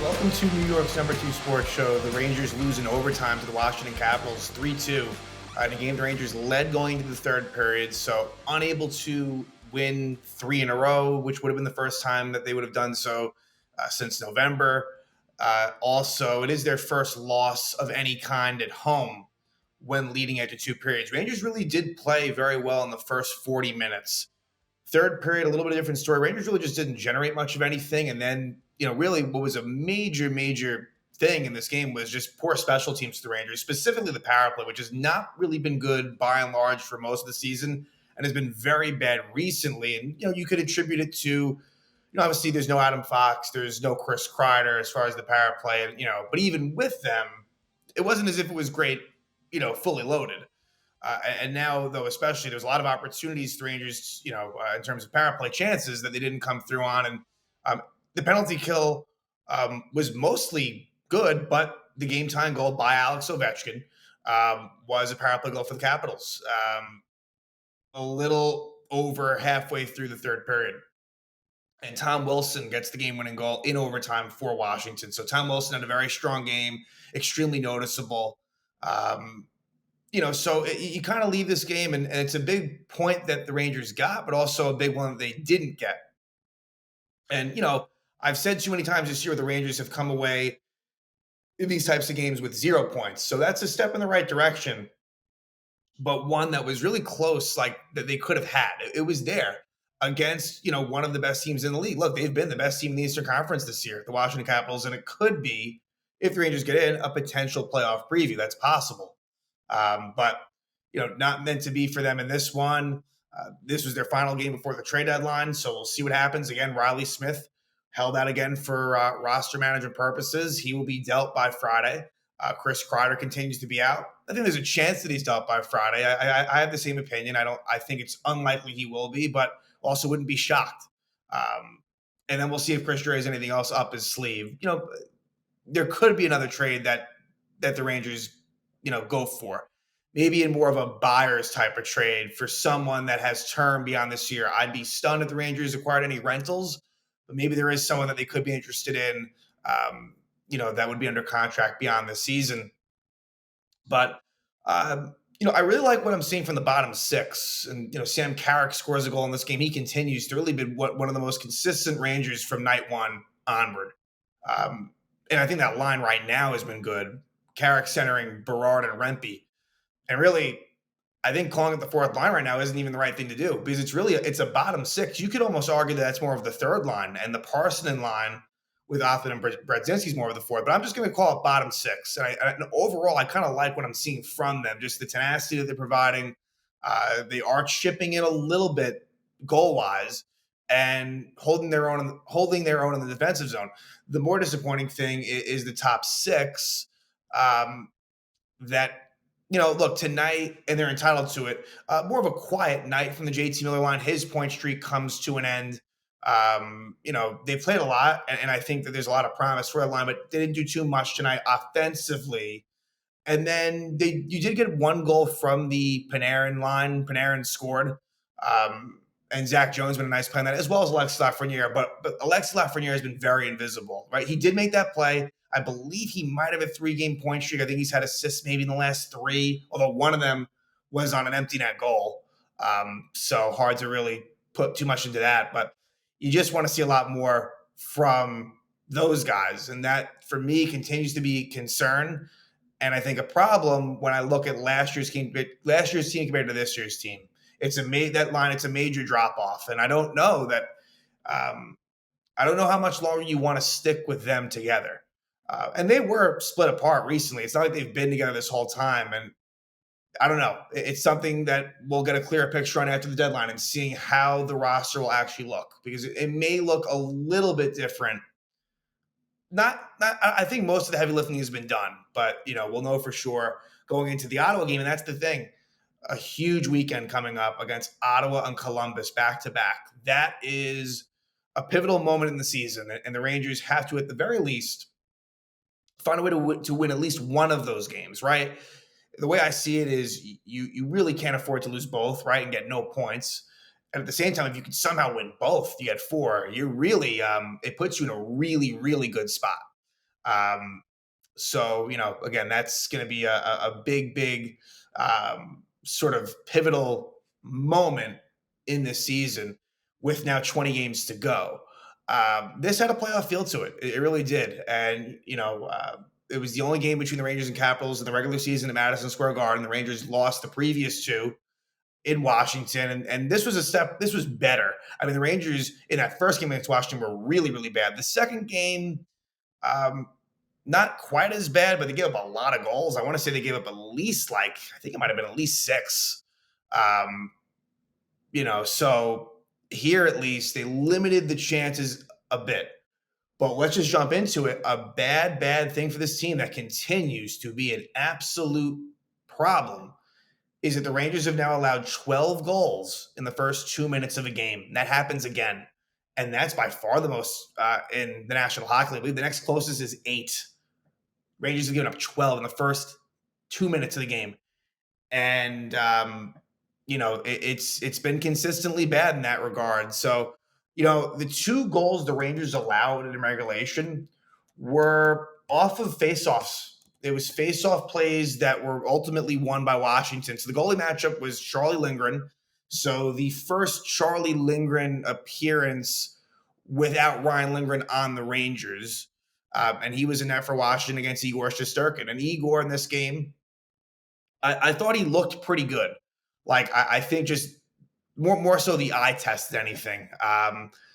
Welcome to New York's number two sports show. The Rangers lose in overtime to the Washington Capitals 3-2. In a game the Rangers led going into the third period, so unable to win three in a row, which would have been the first time that they would have done so since November. Also, it is their first loss of any kind at home when leading after two periods. Rangers really did play very well in the first 40 minutes. Third period, a little bit of a different story. Rangers really just didn't generate much of anything. And then, really what was a major thing in this game was just poor special teams to the Rangers, specifically the power play, which has not really been good by and large for most of the season and has been very bad recently. And, you could attribute it to, obviously there's no Adam Fox, there's no Chris Kreider as far as the power play, but even with them, it wasn't as if it was great, fully loaded. And now, though, especially, there's a lot of opportunities for Rangers, in terms of power play chances that they didn't come through on. And the penalty kill was mostly good, but the game time goal by Alex Ovechkin was a power play goal for the Capitals. A little over halfway through the third period. And Tom Wilson gets the game-winning goal in overtime for Washington. So Tom Wilson had a very strong game, extremely noticeable. So you kind of leave this game, and it's a big point that the Rangers got, but also a big one that they didn't get. And, I've said too many times this year the Rangers have come away in these types of games with 0 points. So that's a step in the right direction, but one that was really close, like that they could have had. It was there against, one of the best teams in the league. Look, they've been the best team in the Eastern Conference this year, the Washington Capitals, and it could be, if the Rangers get in, a potential playoff preview. That's possible. But, not meant to be for them in this one. This was their final game before the trade deadline, so we'll see what happens. Again, Riley Smith held out again for roster management purposes. He will be dealt by Friday. Chris Kreider continues to be out. I think there's a chance that he's dealt by Friday. I have the same opinion. I think it's unlikely he will be, but also wouldn't be shocked. And then we'll see if Chris Dre has anything else up his sleeve. There could be another trade that the Rangers go for. Maybe in more of a buyer's type of trade for someone that has term beyond this year. I'd be stunned if the Rangers acquired any rentals, but maybe there is someone that they could be interested in, that would be under contract beyond this season. But, I really like what I'm seeing from the bottom six. And, Sam Carrick scores a goal in this game. He continues to really be one of the most consistent Rangers from night one onward. And I think that line right now has been good. Carrick centering Berard and Rempe. And really, I think calling it the fourth line right now isn't even the right thing to do because it's a bottom six. You could almost argue that that's more of the third line, and the Parsonen line with Othman and Bredzinski is more of the fourth. But I'm just going to call it bottom six. And overall, I kind of like what I'm seeing from them, just the tenacity that they're providing. They are chipping in a little bit goal-wise and holding their own in the defensive zone. The more disappointing thing is the top six that – look, tonight, and they're entitled to it, more of a quiet night from the JT Miller line. His point streak comes to an end. They played a lot, and I think that there's a lot of promise for that line, but they didn't do too much tonight offensively. And then you did get one goal from the Panarin line. Panarin scored. And Zach Jones been a nice play on that, as well as Alexis Lafreniere. But Alexis Lafreniere has been very invisible, right? He did make that play. I believe he might have a 3-game point streak. I think he's had assists maybe in the last 3, although one of them was on an empty net goal. So hard to really put too much into that. But you just want to see a lot more from those guys. And that, for me, continues to be a concern. And I think a problem when I look at last year's team compared to this year's team. It's a major drop-off. And I don't know that I don't know how much longer you want to stick with them together. And they were split apart recently. It's not like they've been together this whole time. And I don't know. It's something that we'll get a clearer picture on after the deadline and seeing how the roster will actually look. Because it may look a little bit different. I think most of the heavy lifting has been done. But, we'll know for sure going into the Ottawa game. And that's the thing. A huge weekend coming up against Ottawa and Columbus back-to-back. That is a pivotal moment in the season. And the Rangers have to, at the very least, find a way to win at least one of those games, right? The way I see it is you really can't afford to lose both, right, and get no points. And at the same time, if you can somehow win both, you get 4. You really it puts you in a really, really good spot. Um, so, again, that's going to be a big, big sort of pivotal moment in this season with now 20 games to go. This had a playoff feel to it. It really did. And, it was the only game between the Rangers and Capitals in the regular season at Madison Square Garden. The Rangers lost the previous two in Washington. And this was this was better. I mean, the Rangers in that first game against Washington were really, really bad. The second game, um, not quite as bad, but they gave up a lot of goals. I want to say they gave up at least I think it might have been at least six. Um, so here at least they limited the chances a bit. But let's just jump into it. A bad, bad thing for this team that continues to be an absolute problem is that the Rangers have now allowed 12 goals in the first 2 minutes of a game. That happens again. And that's by far the most in the National Hockey League. I believe the next closest is 8. Rangers have given up 12 in the first 2 minutes of the game. And, it's been consistently bad in that regard. So, the 2 goals the Rangers allowed in regulation were off of faceoffs. It was faceoff plays that were ultimately won by Washington. So the goalie matchup was Charlie Lindgren. So the first Charlie Lindgren appearance without Ryan Lindgren on the Rangers. And he was in net for Washington against Igor Shesterkin. And Igor in this game, I thought he looked pretty good. I think just more so the eye test than anything.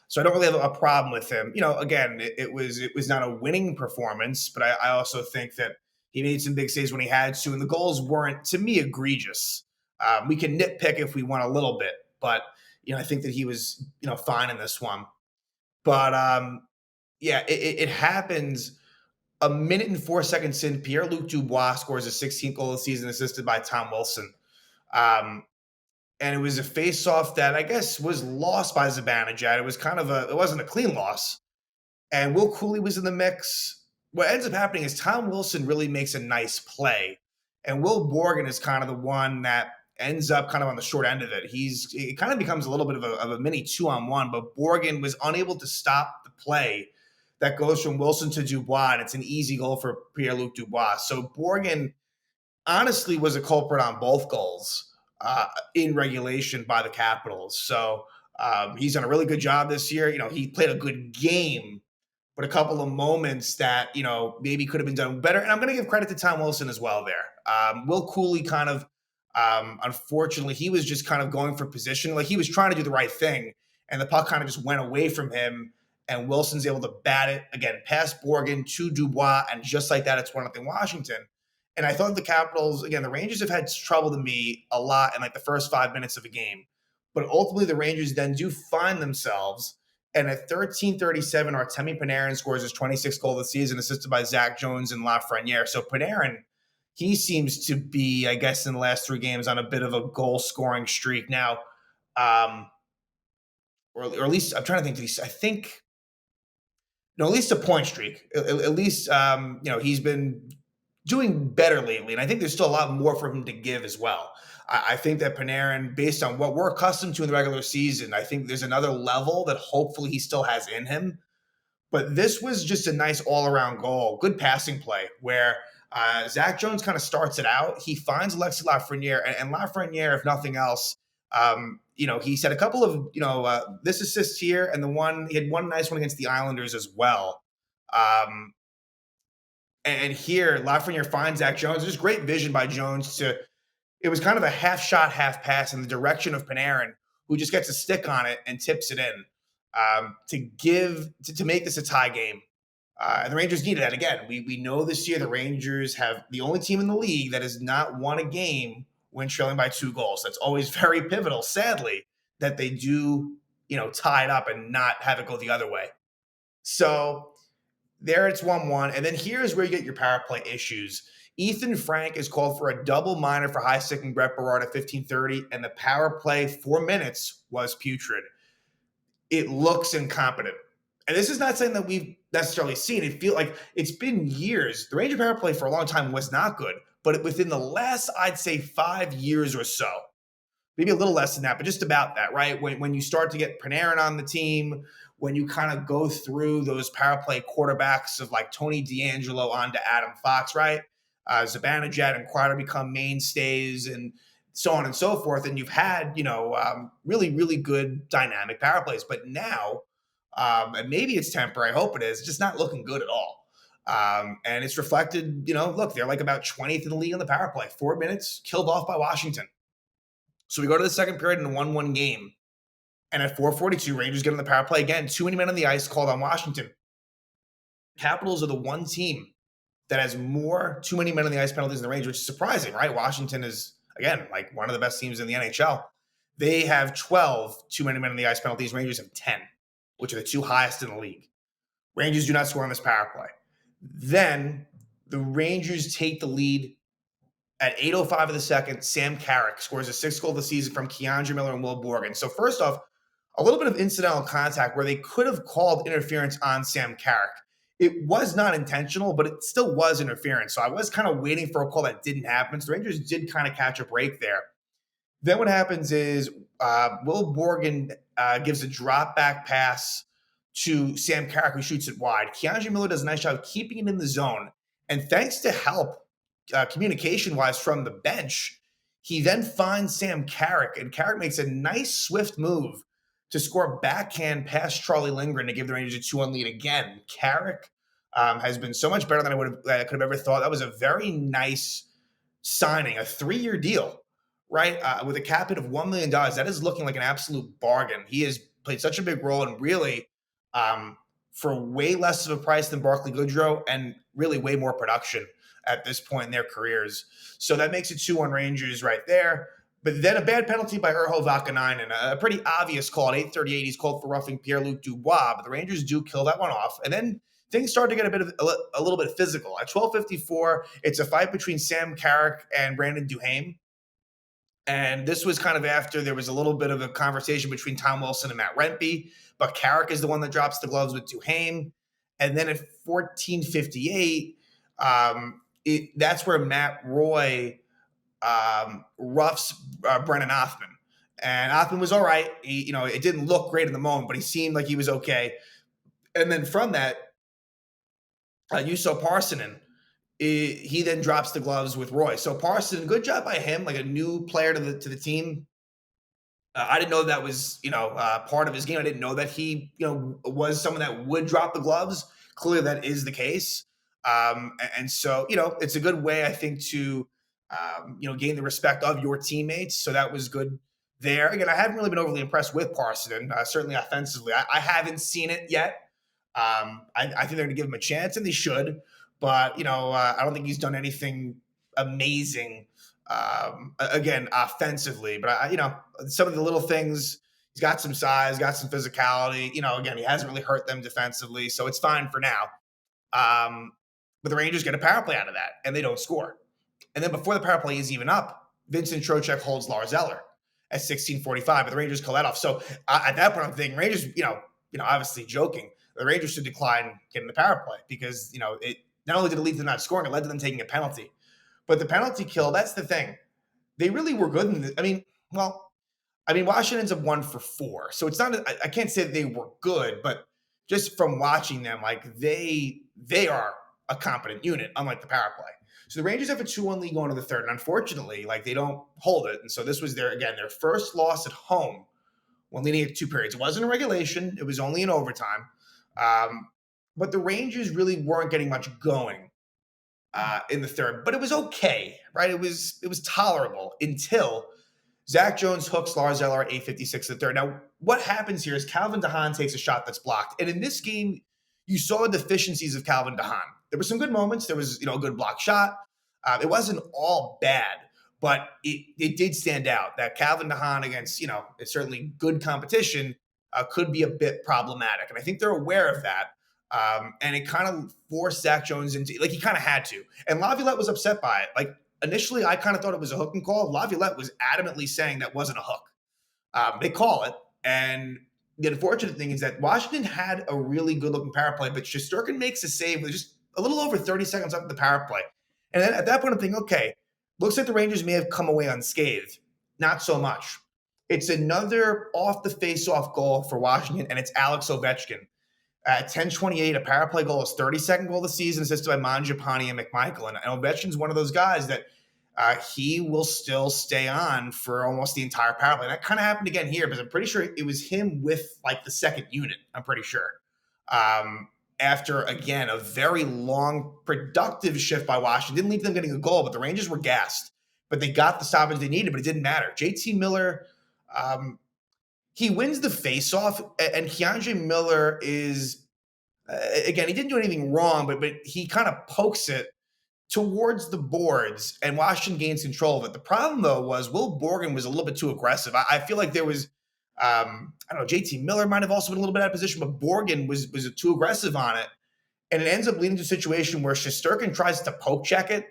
So I don't really have a problem with him. Again, it was not a winning performance, but I also think that he made some big saves when he had to, and the goals weren't, to me, egregious. We can nitpick if we want a little bit, but I think that he was fine in this one. But yeah, it happens. A minute and 4 seconds in, Pierre-Luc Dubois scores a 16th goal of the season, assisted by Tom Wilson. And it was a face-off that I guess was lost by Zibanejad. It was it wasn't a clean loss. And Will Cooley was in the mix. What ends up happening is Tom Wilson really makes a nice play. And Will Borgen is kind of the one that ends up kind of on the short end of it. It kind of becomes a little bit of a mini 2-on-1, but Borgen was unable to stop the play that goes from Wilson to Dubois, and it's an easy goal for Pierre-Luc Dubois. So Borgen honestly was a culprit on both goals in regulation by the Capitals. So he's done a really good job this year. He played a good game, but a couple of moments that, maybe could have been done better. And I'm going to give credit to Tom Wilson as well there. Will Cooley kind of, unfortunately, he was just kind of going for position. Like he was trying to do the right thing, and the puck kind of just went away from him. And Wilson's able to bat it again past Borgen to Dubois, and just like that, it's 1-0 Washington. And I thought the Capitals, again, the Rangers have had trouble to me a lot in the first 5 minutes of a game. But ultimately, the Rangers then do find themselves. And at 13:37, Artemi Panarin scores his 26th goal of the season, assisted by Zach Jones and Lafreniere. So Panarin, he seems to be, I guess, in the last 3 games on a bit of a goal-scoring streak. Now, or at least I'm trying to think. I think at least a point streak. At least, he's been doing better lately. And I think there's still a lot more for him to give as well. I think that Panarin, based on what we're accustomed to in the regular season, I think there's another level that hopefully he still has in him. But this was just a nice all-around goal. Good passing play where Zach Jones kind of starts it out. He finds Alexis Lafreniere, and Lafreniere, if nothing else, he's had a couple of, this assist here, and he had one nice one against the Islanders as well. And here, Lafreniere finds Zach Jones. There's great vision by Jones it was kind of a half shot, half pass in the direction of Panarin, who just gets a stick on it and tips it in to make this a tie game. And the Rangers needed that. Again, we know this year the Rangers have the only team in the league that has not won a game when trailing by 2 goals. That's always very pivotal, sadly, that they do, tie it up and not have it go the other way. So there it's 1-1. And then here's where you get your power play issues. Ethan Frank is called for a double minor for high-stick and Brett Berard at 15:30, and the power play 4 minutes was putrid. It looks incompetent. And this is not something that we've necessarily seen. It feels like it's been years. The Ranger power play for a long time was not good, but within the last, I'd say, 5 years or so, maybe a little less than that, but just about that, right? When you start to get Panarin on the team, when you kind of go through those power play quarterbacks of like Tony D'Angelo on to Adam Fox, right? Zibanejad and Crowder become mainstays and so on and so forth. And you've had, really, really good dynamic power plays. But now, and maybe it's temporary, I hope it is, just not looking good at all. And it's reflected, look, they're like about 20th in the league on the power play, 4 minutes killed off by Washington. So we go to the second period in a 1-1 game. And at 4:42, Rangers get on the power play again. Too many men on the ice called on Washington. Capitals are the one team that has more too many men on the ice penalties than the Rangers, which is surprising, right? Washington is, again, like one of the best teams in the NHL. They have 12 too many men on the ice penalties. Rangers have 10, which are the two highest in the league. Rangers do not score on this power play. Then the Rangers take the lead at 8:05 of the second. Sam Carrick scores a 6th goal of the season from Keandre Miller and Will Borgen. So first off, a little bit of incidental contact where they could have called interference on Sam Carrick. It was not intentional, but it still was interference. So I was kind of waiting for a call that didn't happen. So the Rangers did kind of catch a break there. Then what happens is Will Borgen gives a drop back pass to Sam Carrick, who shoots it wide. Keandre Miller does a nice job keeping it in the zone. And thanks to help communication-wise from the bench, he then finds Sam Carrick, and Carrick makes a nice, swift move to score a backhand past Charlie Lindgren to give the Rangers a 2-1 lead again. Carrick has been so much better than I could have ever thought. That was a very nice signing, a 3-year deal, right? With a cap hit of $1 million. That is looking like an absolute bargain. He has played such a big role and really for way less of a price than Barclay Goodrow and really way more production at this point in their careers. So that makes it 2-1 Rangers right there. But then a bad penalty by Urho Vakanainen, a pretty obvious call. At 8:38, he's called for roughing Pierre-Luc Dubois, but the Rangers do kill that one off. And then things start to get a little bit physical. At 12:54, it's a fight between Sam Carrick and Brandon Duhaime. And this was kind of after there was a little bit of a conversation between Tom Wilson and Matt Rempe, but Carrick is the one that drops the gloves with Duhaime. And then at 14:58, that's where Matt Roy roughs Brennan Othmann. And Othmann was all right. It didn't look great in the moment, but he seemed like he was okay. And then from that, Juuso Parssinen, he then drops the gloves with Roy. So Parssinen, good job by him, like a new player to the team. I didn't know that was part of his game. I didn't know that he was someone that would drop the gloves. Clearly, that is the case. And so it's a good way, I think, to gain the respect of your teammates. So that was good there. Again, I haven't really been overly impressed with Parssinen, certainly offensively. I haven't seen it yet. I think they're going to give him a chance, and they should. But, I don't think he's done anything amazing, again, offensively. But, some of the little things, he's got some size, got some physicality. Again, he hasn't really hurt them defensively, so it's fine for now. But the Rangers get a power play out of that, and they don't score. And then before the power play is even up, Vincent Trocheck holds Lars Eller at 16:45, but the Rangers call that off. So at that point, I'm thinking Rangers, obviously joking, the Rangers should decline getting the power play because, it not only did it lead to them not scoring, it led to them taking a penalty. But the penalty kill, that's the thing. They really were good in this. Washington's a 1 for 4. So it's not, I can't say that they were good, but just from watching them, like they are a competent unit, unlike the power play. So the Rangers have a 2-1 lead going to the third. And unfortunately, they don't hold it. And so this was their first loss at home when leading at 2 periods. It wasn't a regulation. It was only in overtime. But the Rangers really weren't getting much going in the third. But it was okay, right? It was tolerable until Zach Jones hooks Lars Eller at 8:56 of the third. Now, what happens here is Calvin DeHaan takes a shot that's blocked. And in this game, you saw the deficiencies of Calvin DeHaan. There were some good moments. There was, a good block shot. It wasn't all bad, but it did stand out that Calvin DeHaan against, it's certainly good competition could be a bit problematic. And I think they're aware of that. And it kind of forced Zach Jones into, he kind of had to. And Laviolette was upset by it. Initially, I kind of thought it was a hooking call. Laviolette was adamantly saying that wasn't a hook. They call it. And the unfortunate thing is that Washington had a really good-looking power play, but Shesterkin makes a save with just a little over 30 seconds left of the power play. And then at that point, I'm thinking, okay, looks like the Rangers may have come away unscathed. Not so much. It's another off the face-off goal for Washington, and it's Alex Ovechkin. At 10:28, a power play goal, his 32nd goal of the season, assisted by Mangiapane and McMichael. And Ovechkin's one of those guys that he will still stay on for almost the entire power play. And that kind of happened again here, because I'm pretty sure it was him with like the second unit. I'm pretty sure. After again a very long, productive shift by Washington, didn't leave them getting a goal, but the Rangers were gassed. But they got the stoppage they needed, but it didn't matter. JT Miller. He wins the faceoff, and Keandre Miller is, again, he didn't do anything wrong, but he kind of pokes it towards the boards, and Washington gains control of it. The problem, though, was Will Borgen was a little bit too aggressive. I feel like there was, I don't know, JT Miller might have also been a little bit out of position, but Borgen was too aggressive on it, and it ends up leading to a situation where Shesterkin tries to poke check it,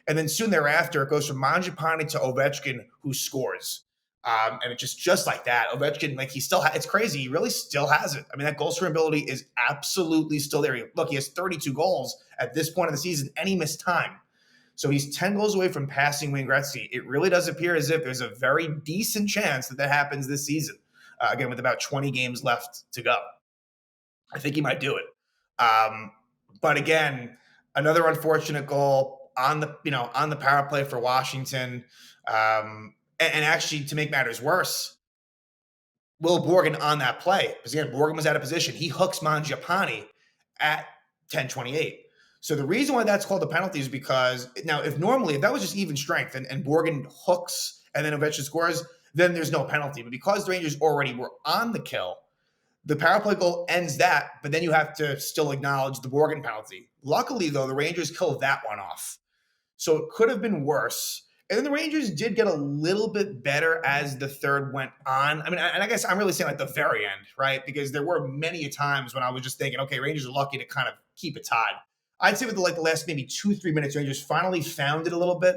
and then soon thereafter, it goes from Mangiapane to Ovechkin, who scores. And it's just like that. Ovechkin, like he still, it's crazy. He really still has it. I mean, that goal scoring ability is absolutely still there. Look, he has 32 goals at this point of the season, and he missed time. So he's 10 goals away from passing Wayne Gretzky. It really does appear as if there's a very decent chance that happens this season. Again, with about 20 games left to go, I think he might do it. But again, another unfortunate goal on the power play for Washington. And actually, to make matters worse, Will Borgen on that play, because again, Borgen was out of position. He hooks Mangiapane at 10:28. So the reason why that's called a penalty is because now, if that was just even strength and Borgen hooks and then Ovechkin scores, then there's no penalty. But because the Rangers already were on the kill, the power play goal ends that, but then you have to still acknowledge the Borgen penalty. Luckily, though, the Rangers killed that one off. So it could have been worse. And then the Rangers did get a little bit better as the third went on. I mean, and I guess I'm really saying like the very end, right? Because there were many times when I was just thinking, okay, Rangers are lucky to kind of keep it tied. I'd say with the last maybe 2-3 minutes, Rangers finally found it a little bit.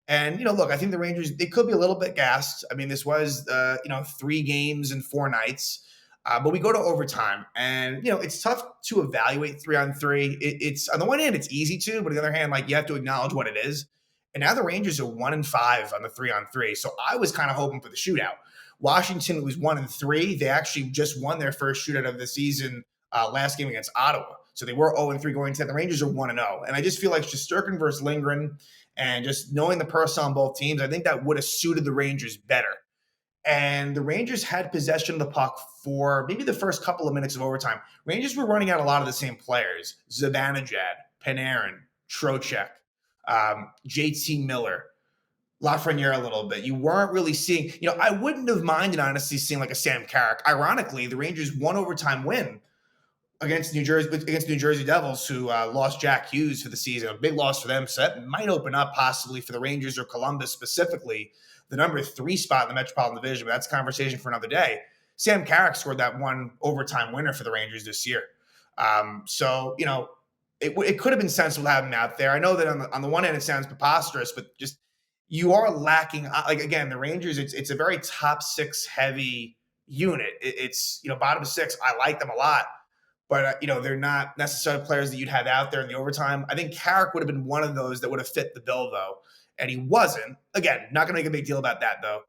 And, look, I think the Rangers, they could be a little bit gassed. I mean, this was, 3 games and 4 nights. But we go to overtime, and, it's tough to evaluate 3-on-3. It's on the one hand, it's easy to, but on the other hand, like you have to acknowledge what it is. And now the Rangers are 1-5 on the 3-on-3. So I was kind of hoping for the shootout. Washington was 1-3. They actually just won their first shootout of the season last game against Ottawa. So they were 0-3 going into that. The Rangers are 1-0. And I just feel like Shesterkin versus Lindgren, and just knowing the personnel on both teams, I think that would have suited the Rangers better. And the Rangers had possession of the puck for maybe the first couple of minutes of overtime. Rangers were running out a lot of the same players: Zibanejad, Panarin, Trocheck, JT Miller, Lafreniere a little bit. You weren't really seeing, I wouldn't have minded honestly seeing like a Sam Carrick. Ironically, the Rangers won overtime win against New Jersey Devils, who lost Jack Hughes for the season. A big loss for them. So that might open up possibly for the Rangers or Columbus specifically the number 3 spot in the Metropolitan Division. But that's a conversation for another day. Sam Carrick scored that one overtime winner for the Rangers this year. It could have been sensible to have him out there. I know that on the one hand it sounds preposterous, but just you are lacking. Like again, the Rangers, it's a very top 6 heavy unit. It's bottom 6. I like them a lot, but they're not necessarily players that you'd have out there in the overtime. I think Carrick would have been one of those that would have fit the bill though, and he wasn't. Again, not going to make a big deal about that though.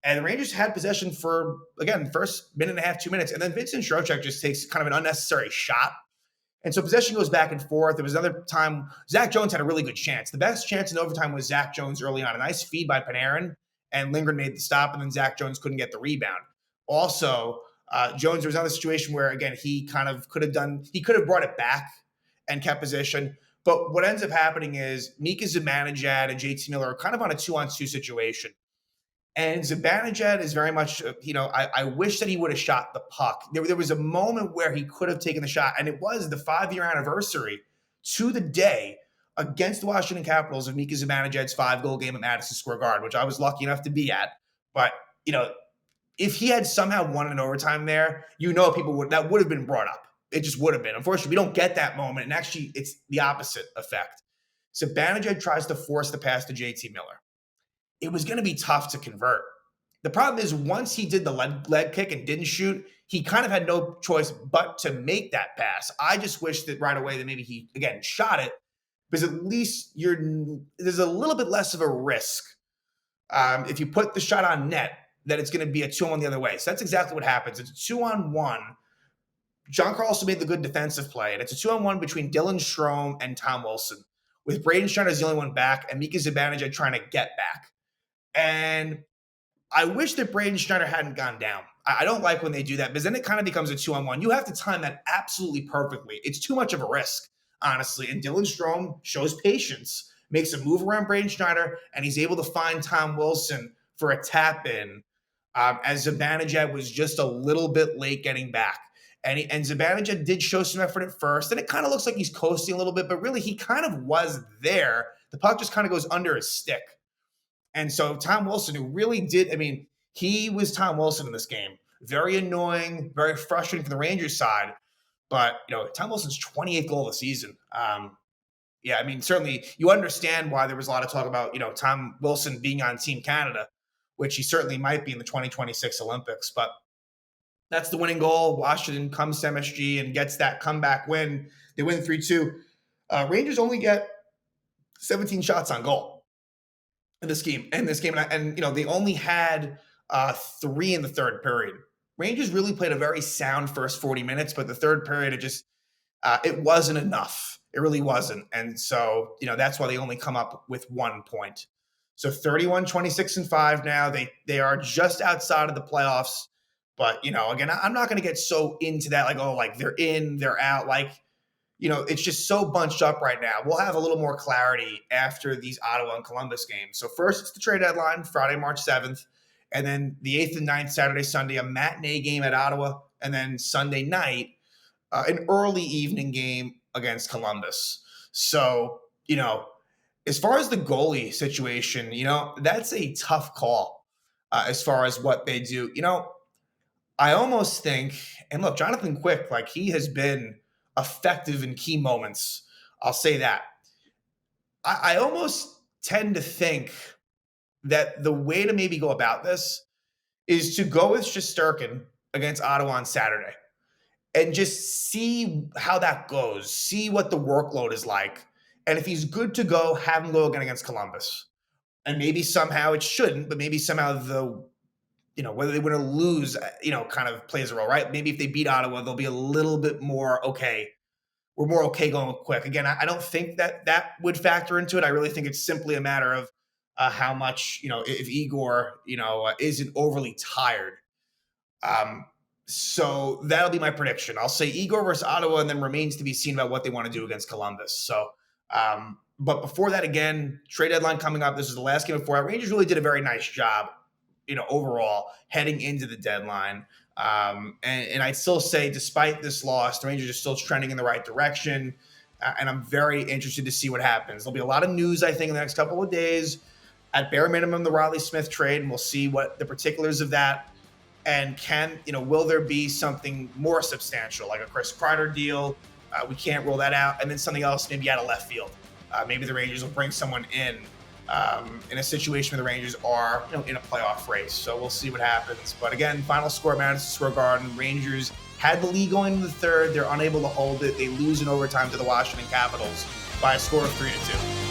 And the Rangers had possession for again first minute and a half, 2 minutes, and then Vincent Trocheck just takes kind of an unnecessary shot. And so possession goes back and forth. There was another time Zach Jones had a really good chance. The best chance in overtime was Zach Jones early on. A nice feed by Panarin, and Lindgren made the stop, and then Zach Jones couldn't get the rebound. Also, Jones, there was another situation where, again, he could have brought it back and kept possession. But what ends up happening is Mika Zibanejad and JT Miller are kind of on a 2-on-2 situation. And Zibanejad is very much, I wish that he would have shot the puck. There was a moment where he could have taken the shot, and it was the 5-year anniversary to the day against the Washington Capitals of Mika Zibanejad's 5-goal game at Madison Square Garden, which I was lucky enough to be at. But, if he had somehow won an overtime there, that would have been brought up. It just would have been. Unfortunately, we don't get that moment, and actually it's the opposite effect. Zibanejad tries to force the pass to JT Miller. It was going to be tough to convert. The problem is once he did the leg kick and didn't shoot, he kind of had no choice but to make that pass. I just wish that right away that maybe he, again, shot it, because at least there's a little bit less of a risk if you put the shot on net that it's going to be a 2-on-1 the other way. So that's exactly what happens. It's a 2-on-1. John Carlson made the good defensive play, and it's a 2-on-1 between Dylan Strome and Tom Wilson, with Braden Schneider as the only one back and Mika Zibanejad trying to get back. And I wish that Braden Schneider hadn't gone down. I don't like when they do that, because then it kind of becomes a 2-on-1. You have to time that absolutely perfectly. It's too much of a risk, honestly. And Dylan Strome shows patience, makes a move around Braden Schneider, and he's able to find Tom Wilson for a tap in, as Zibanejad was just a little bit late getting back. And Zibanejad did show some effort at first, and it kind of looks like he's coasting a little bit, but really he kind of was there. The puck just kind of goes under his stick. And so Tom Wilson, who really did, I mean, he was Tom Wilson in this game. Very annoying, very frustrating for the Rangers side. But, Tom Wilson's 28th goal of the season. Yeah, I mean, certainly you understand why there was a lot of talk about, Tom Wilson being on Team Canada, which he certainly might be in the 2026 Olympics. But that's the winning goal. Washington comes to MSG and gets that comeback win. They win 3-2. Rangers only get 17 shots on goal in this game. And they only had 3 in the third period. Rangers really played a very sound first 40 minutes, but the third period, it wasn't enough. It really wasn't. And so, that's why they only come up with 1 point. So 31, 26, and 5 now. They are just outside of the playoffs. But, again, I'm not going to get so into that, like they're in, they're out. It's just so bunched up right now. We'll have a little more clarity after these Ottawa and Columbus games. So first, it's the trade deadline, Friday, March 7th. And then the 8th and 9th, Saturday, Sunday, a matinee game at Ottawa. And then Sunday night, an early evening game against Columbus. So, as far as the goalie situation, that's a tough call as far as what they do. I almost think, and look, Jonathan Quick, he has been effective in key moments. I'll say that. I almost tend to think that the way to maybe go about this is to go with Shesterkin against Ottawa on Saturday and just see how that goes, see what the workload is like. And if he's good to go, have him go again against Columbus. And maybe somehow it shouldn't, but maybe somehow whether they win or lose, kind of plays a role, right? Maybe if they beat Ottawa, they'll be a little bit more okay. We're more okay going quick. Again, I don't think that would factor into it. I really think it's simply a matter of how much, if Igor, isn't overly tired. So that'll be my prediction. I'll say Igor versus Ottawa, and then remains to be seen about what they want to do against Columbus. So, but before that, again, trade deadline coming up. This is the last game before. Rangers really did a very nice job, overall heading into the deadline. And I'd still say, despite this loss, the Rangers are still trending in the right direction. And I'm very interested to see what happens. There'll be a lot of news, I think, in the next couple of days. At bare minimum, the Riley Smith trade, and we'll see what the particulars of that. And will there be something more substantial, like a Chris Kreider deal? We can't rule that out. And then something else, maybe out of left field. Maybe the Rangers will bring someone in a situation where the Rangers are, in a playoff race. So we'll see what happens. But again, final score, Madison Square Garden. Rangers had the lead going into the third. They're unable to hold it. They lose in overtime to the Washington Capitals by a score of 3-2.